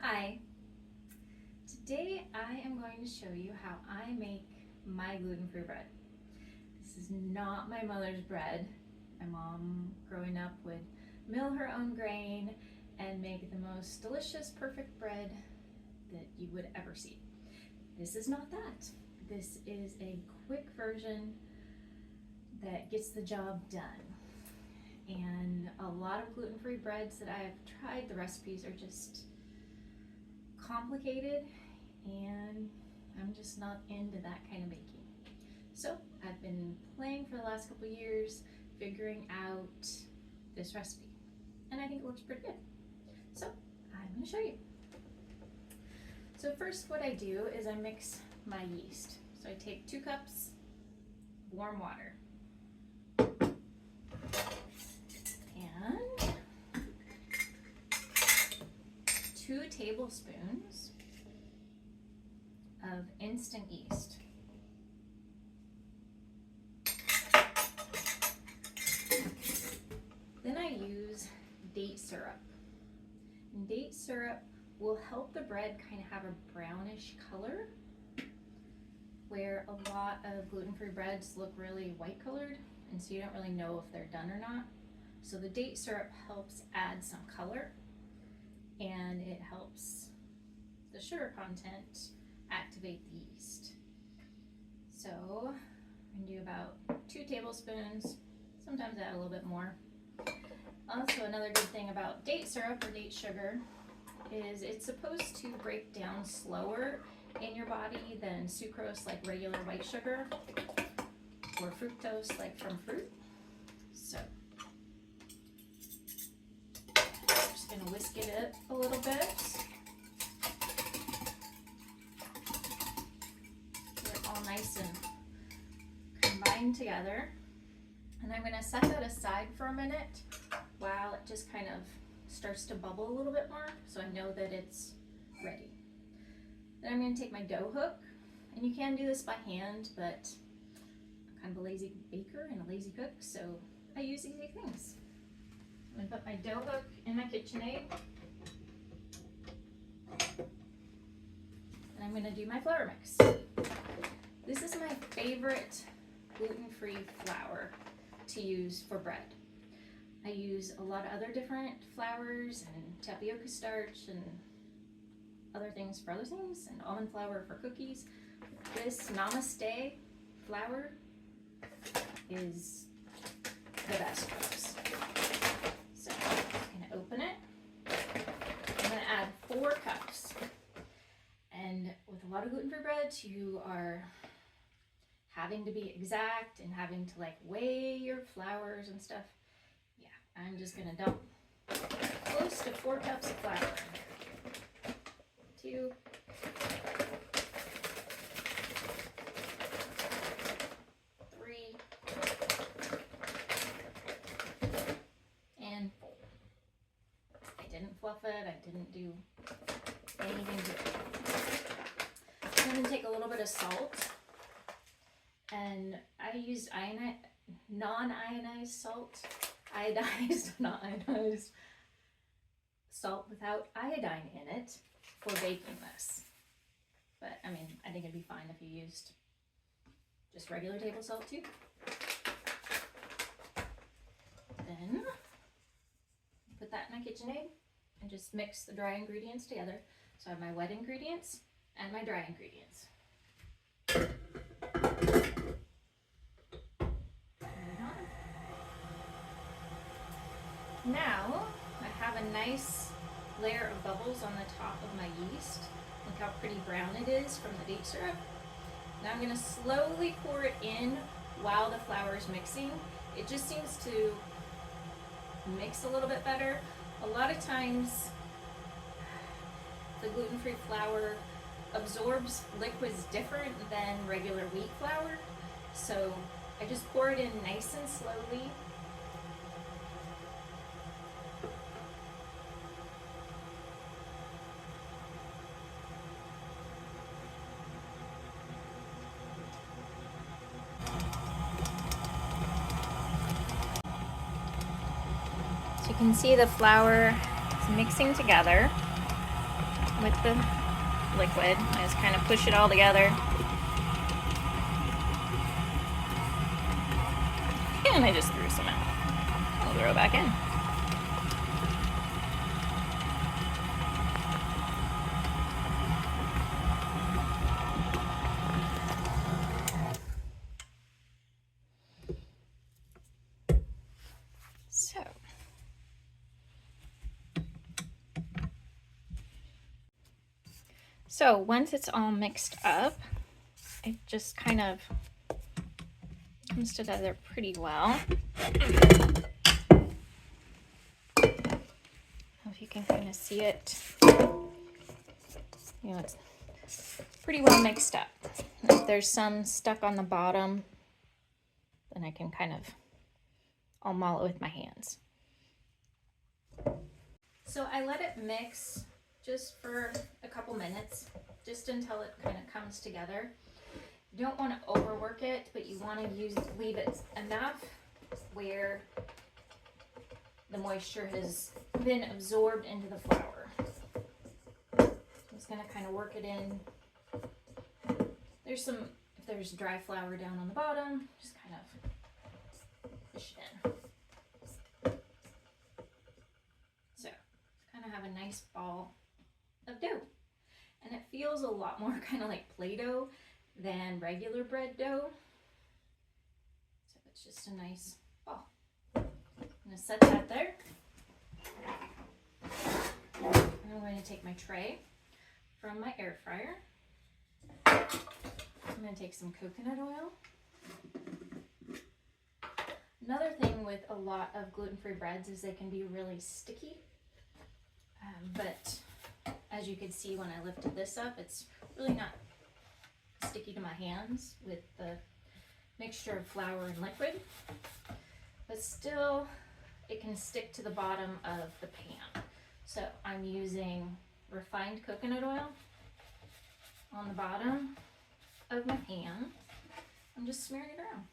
Hi, today I am going to show you how I make my gluten-free bread. This is not my mother's bread. My mom, growing up, would mill her own grain and make the most delicious, perfect bread that you would ever see. This is not that. This is a quick version that gets the job done. And a lot of gluten-free breads that I have tried, the recipes are just complicated, and I'm just not into that kind of baking. So I've been playing for the last couple years, figuring out this recipe, and I think it looks pretty good. So I'm going to show you. So first, what I do is I mix my yeast. So I take 2 cups of warm water and 2 tablespoons of instant yeast. Then I use date syrup. And date syrup will help the bread kind of have a brownish color, where a lot of gluten-free breads look really white colored, and so you don't really know if they're done or not. So the date syrup helps add some color, and it helps the sugar content activate the yeast. So I'm going to do about 2 tablespoons, sometimes add a little bit more. Also, another good thing about date syrup or date sugar is it's supposed to break down slower in your body than sucrose, like regular white sugar, or fructose, like from fruit. So just going to whisk it up a little bit. Get it all nice and combined together. And I'm going to set that aside for a minute while it just kind of starts to bubble a little bit more, so I know that it's ready. Then I'm going to take my dough hook, and you can do this by hand, but I'm kind of a lazy baker and a lazy cook, so I use easy things. I'm going to put my dough hook in my KitchenAid, and I'm going to do my flour mix. This is my favorite gluten-free flour to use for bread. I use a lot of other different flours and tapioca starch and other things for other things, and almond flour for cookies. This Namaste flour is the best for us. So I'm going to open it. I'm going to add 4 cups. And with a lot of gluten-free breads, you are having to be exact and having to weigh your flours and stuff. Yeah, I'm just going to dump close to 4 cups of flour in here. 2, 3, and 4. I didn't fluff it. I didn't do anything to it. I'm going to take a little bit of salt, and I used non-ionized salt, iodized, not ionized salt without iodine in it for baking this. But I mean, I think it'd be fine if you used just regular table salt too. Then put that in my KitchenAid and just mix the dry ingredients together. So I have my wet ingredients and my dry ingredients. Now I have a nice layer of bubbles on the top of my yeast. Look how pretty brown it is from the date syrup. Now I'm going to slowly pour it in while the flour is mixing. It just seems to mix a little bit better. A lot of times the gluten-free flour absorbs liquids different than regular wheat flour. So I just pour it in nice and slowly. So you can see the flour is mixing together. with the liquid. I just kind of push it all together. And I just threw some out. I'll throw it back in. So once it's all mixed up, it just kind of comes together pretty well. If you can kind of see it, you know, it's pretty well mixed up. If there's some stuck on the bottom, then I can kind of, I'll mull it with my hands. So I let it mix just for a couple minutes, just until it kind of comes together. You don't want to overwork it, but you want to leave it enough where the moisture has been absorbed into the flour. I'm just going to kind of work it in. If there's dry flour down on the bottom, just kind of push it in. So kind of have a nice ball of dough. And it feels a lot more kind of like Play-Doh than regular bread dough. So it's just a nice ball. I'm going to set that there. And I'm going to take my tray from my air fryer. I'm going to take some coconut oil. Another thing with a lot of gluten-free breads is they can be really sticky. But as you can see when I lifted this up, it's really not sticky to my hands with the mixture of flour and liquid. But still, it can stick to the bottom of the pan. So I'm using refined coconut oil on the bottom of my pan. I'm just smearing it around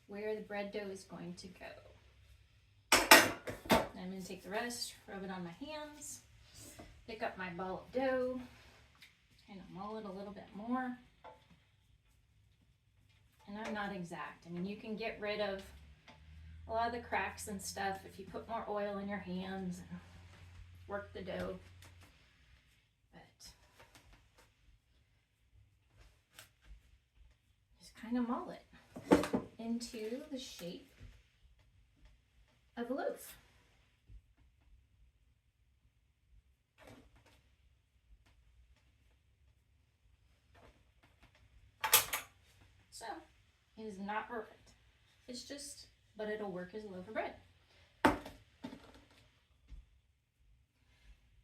where the bread dough is going to go. And I'm going to take the rest, rub it on my hands, pick up my ball of dough, kind of mull it a little bit more. And I'm not exact. I mean, you can get rid of a lot of the cracks and stuff if you put more oil in your hands and work the dough. But just kind of mull it into the shape of a loaf. So it is not perfect. It's just, but it'll work as a loaf of bread.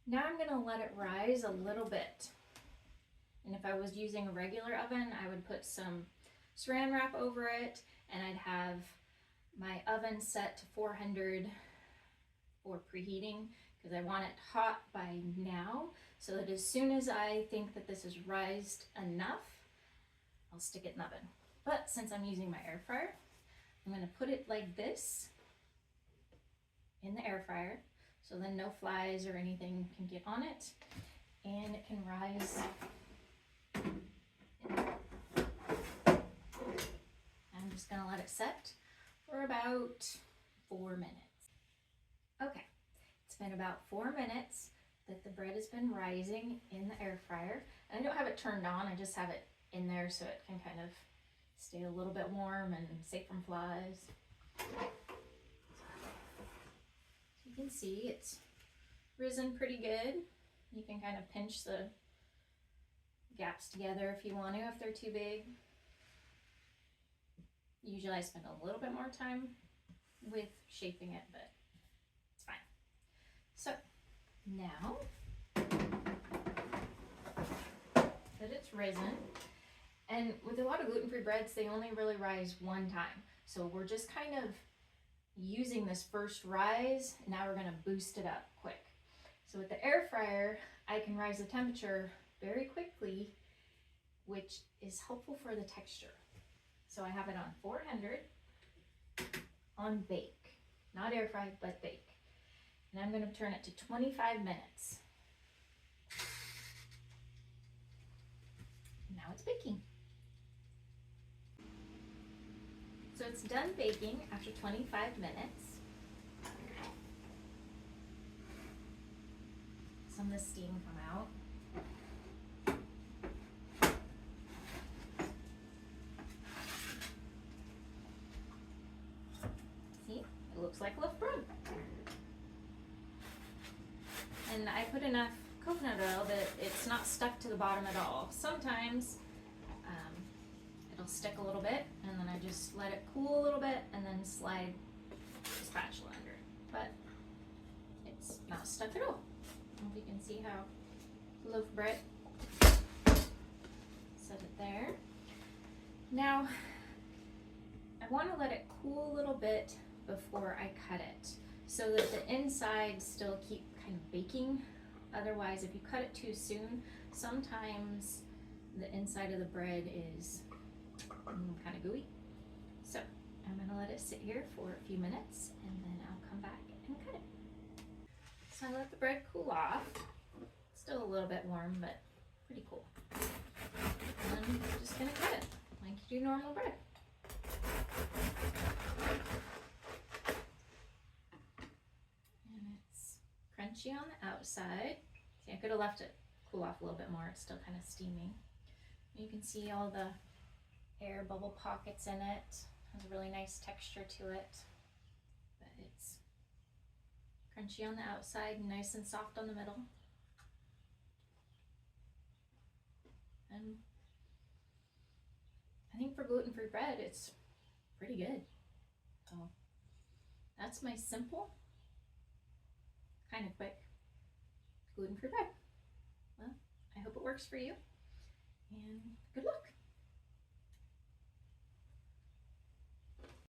Now I'm gonna let it rise a little bit. And if I was using a regular oven, I would put some saran wrap over it, and I'd have my oven set to 400 for preheating, because I want it hot by now, so that as soon as I think that this is rised enough, I'll stick it in the oven. But since I'm using my air fryer, I'm going to put it like this in the air fryer, so then no flies or anything can get on it, and it can rise. I'm just going to let it set for about 4 minutes. Okay, it's been about 4 minutes that the bread has been rising in the air fryer. And I don't have it turned on, I just have it in there so it can kind of stay a little bit warm and safe from flies. So you can see it's risen pretty good. You can kind of pinch the gaps together if you want to, if they're too big. Usually I spend a little bit more time with shaping it, but it's fine. So now that it's risen, and with a lot of gluten-free breads, they only really rise one time. So we're just kind of using this first rise, and now we're gonna boost it up quick. So with the air fryer, I can rise the temperature very quickly, which is helpful for the texture. So I have it on 400 on bake, not air fry, but bake. And I'm gonna turn it to 25 minutes. it's baking. So it's done baking after 25 minutes. Some of the steam come out. See, it looks like loaf bread. And I put enough coconut oil that it's not stuck to the bottom at all. Sometimes it'll stick a little bit, and then I just let it cool a little bit and then slide the spatula under it. But it's not stuck at all. I don't know if you can see how the loaf bread, set it there. Now I want to let it cool a little bit before I cut it so that the insides still keep kind of baking. Otherwise, if you cut it too soon, sometimes the inside of the bread is kind of gooey. So I'm gonna let it sit here for a few minutes and then I'll come back and cut it. So I let the bread cool off. Still a little bit warm, but pretty cool. And I'm just gonna cut it like you do normal bread. And it's crunchy on the outside. See, I could have left it cool off a little bit more. It's still kind of steaming. You can see all the air bubble pockets in it. Has a really nice texture to it. But it's crunchy on the outside and nice and soft on the middle. And I think for gluten-free bread, it's pretty good. So that's my simple, kind of quick gluten-free bread. Well, I hope it works for you, and good luck.